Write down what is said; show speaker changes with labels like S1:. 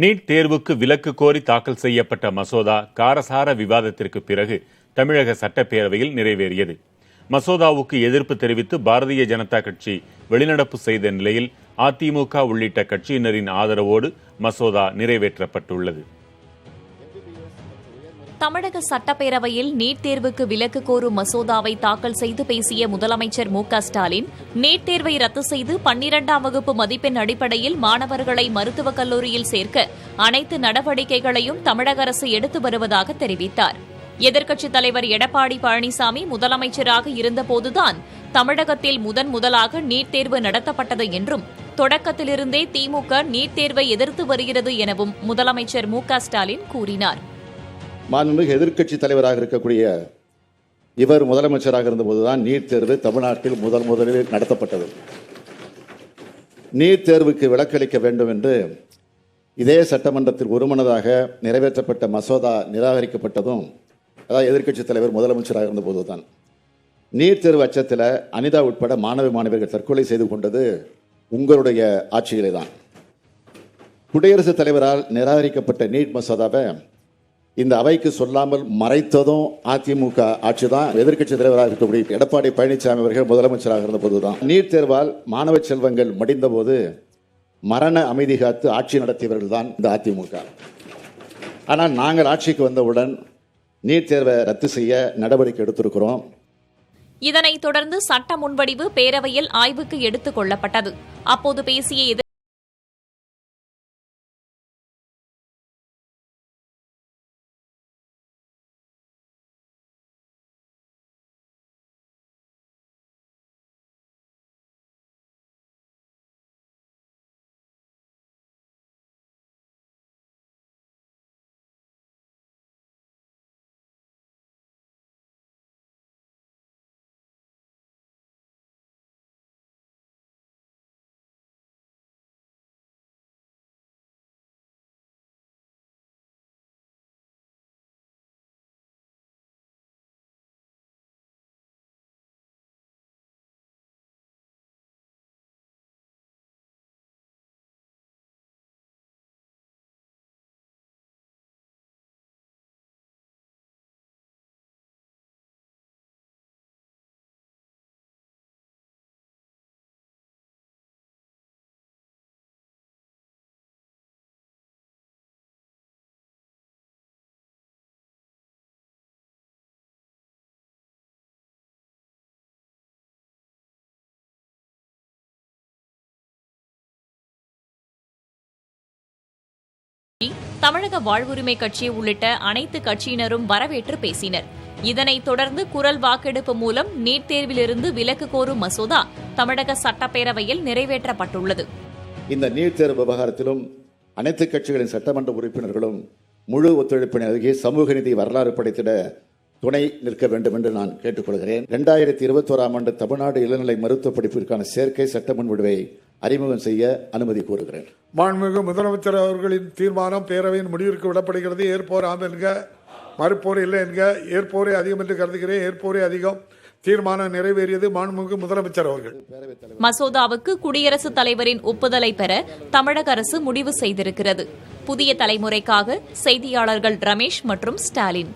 S1: NEET தேர்வுக்கு விலக்கு கோரி தாக்கல் செய்யப்பட்ட மசோதா காரசார விவாதத்திற்கு பிறகு தமிழக சட்டப்பேரவையில் நிறைவேறியது. மசோதாவுக்கு எதிர்ப்பு தெரிவித்து பாரதிய ஜனதா கட்சி வெளிநடப்பு செய்த நிலையில் அதிமுக உள்ளிட்ட கட்சியினரின் ஆதரவோடு மசோதா நிறைவேற்றப்பட்டுள்ளது.
S2: தமிழக சட்டப்பேரவையில் நீட் தேர்வுக்கு விலக்கு கோரும் மசோதாவை தாக்கல் செய்து பேசிய முதலமைச்சர் மு.க.ஸ்டாலின், நீட் தேர்வை ரத்து செய்து 12ஆம் வகுப்பு மதிப்பெண் அடிப்படையில் மாணவர்களை மருத்துவக் கல்லூரியில் சேர்க்க அனைத்து நடவடிக்கைகளையும் தமிழக அரசு எடுத்து வருவதாக தெரிவித்தார். எதிர்க்கட்சித் தலைவர் எடப்பாடி பழனிசாமி முதலமைச்சராக இருந்தபோதுதான் தமிழகத்தில் முதலாக நீட் தேர்வு நடத்தப்பட்டது என்றும், தொடக்கத்திலிருந்தே திமுக நீட் தேர்வை எதிர்த்து வருகிறது எனவும் முதலமைச்சர் மு.க.ஸ்டாலின் கூறினார்.
S3: மாண்புமிகு எதிர்க்கட்சித் தலைவராக இருக்கக்கூடிய இவர் முதலமைச்சராக இருந்தபோதுதான் நீட் தேர்வு தமிழ்நாட்டில் முதலில் நடத்தப்பட்டது. நீட் தேர்வுக்கு விலக்களிக்க வேண்டும் என்று இதே சட்டமன்றத்தில் ஒருமனதாக நிறைவேற்றப்பட்ட மசோதா நிராகரிக்கப்பட்டதும் அதாவது எதிர்க்கட்சித் தலைவர் முதலமைச்சராக இருந்தபோதுதான். நீட் தேர்வு அச்சத்தில் அனிதா உட்பட மாணவர்கள் தற்கொலை செய்து கொண்டது உங்களுடைய ஆட்சியிலே தான். குடியரசுத் தலைவரால் நிராகரிக்கப்பட்ட நீட் மசோதாவை இந்த அவைக்கு சொல்லாமல் மறைத்ததும் அதிமுக ஆட்சி தான். எதிர்க்கட்சி தலைவராக இருக்கக்கூடிய எடப்பாடி பழனிசாமி அவர்கள் முதலமைச்சராக இருந்த போதுதான் நீட் தேர்வால் மாணவ செல்வங்கள் மடிந்த போது மரண அமைதி காத்து ஆட்சி நடத்தியவர்கள் தான் இந்த அதிமுக. ஆனால் நாங்கள் ஆட்சிக்கு வந்தவுடன் நீட் தேர்வை ரத்து செய்ய நடவடிக்கை எடுத்திருக்கிறோம்.
S2: இதனைத் தொடர்ந்து சட்ட முன்வடிவு பேரவையில் ஆய்வுக்கு எடுத்துக் கொள்ளப்பட்டது. அப்போது பேசிய தமிழக வாழ்வுரிமை கட்சி உள்ளிட்ட அனைத்து கட்சியினரும் வரவேற்று பேசினர். இதனைத் தொடர்ந்து குரல் வாக்கெடுப்பு மூலம் நீட் தேர்விலிருந்து விலக்கு கோரும் மசோதா தமிழக சட்டப்பேரவையில் நிறைவேற்றப்பட்டுள்ளது.
S3: இந்த நீட் தேர்வு விவகாரத்திலும் அனைத்து கட்சிகளின் சட்டமன்ற உறுப்பினர்களும் முழு ஒத்துழைப்பினை அருகே சமூக நீதி வரலாறு படைத்திட துணை நிற்க வேண்டும் என்று நான் கேட்டுக்கொள்கிறேன். 2021ஆம் ஆண்டு தமிழ்நாடு இளநிலை மருத்துவ படிப்பிற்கான சேர்க்கை சட்ட முன்வடிவை அறிமுகம் செய்ய அனுமதி கோருகிறேன்.
S4: மாண்புமிகு முதலமைச்சர் அவர்களின் தீர்மானம் பேரவையின் முடிவிற்கு விடப்படுகிறது. ஏற்போர் ஆம் என்க, மறுப்போர் இல்லை என்க. ஏற்போரே அதிகம் என்று கருதுகிறேன். ஏற்போரே அதிகம். தீர்மானம் நிறைவேறியது. மாண்புமிகு முதலமைச்சர் அவர்கள்.
S2: மசோதாவுக்கு குடியரசுத் தலைவரின் ஒப்புதலை பெற தமிழக அரசு முடிவு செய்திருக்கிறது. புதிய தலைமுறைக்காக செய்தியாளர்கள் ரமேஷ் மற்றும் ஸ்டாலின்.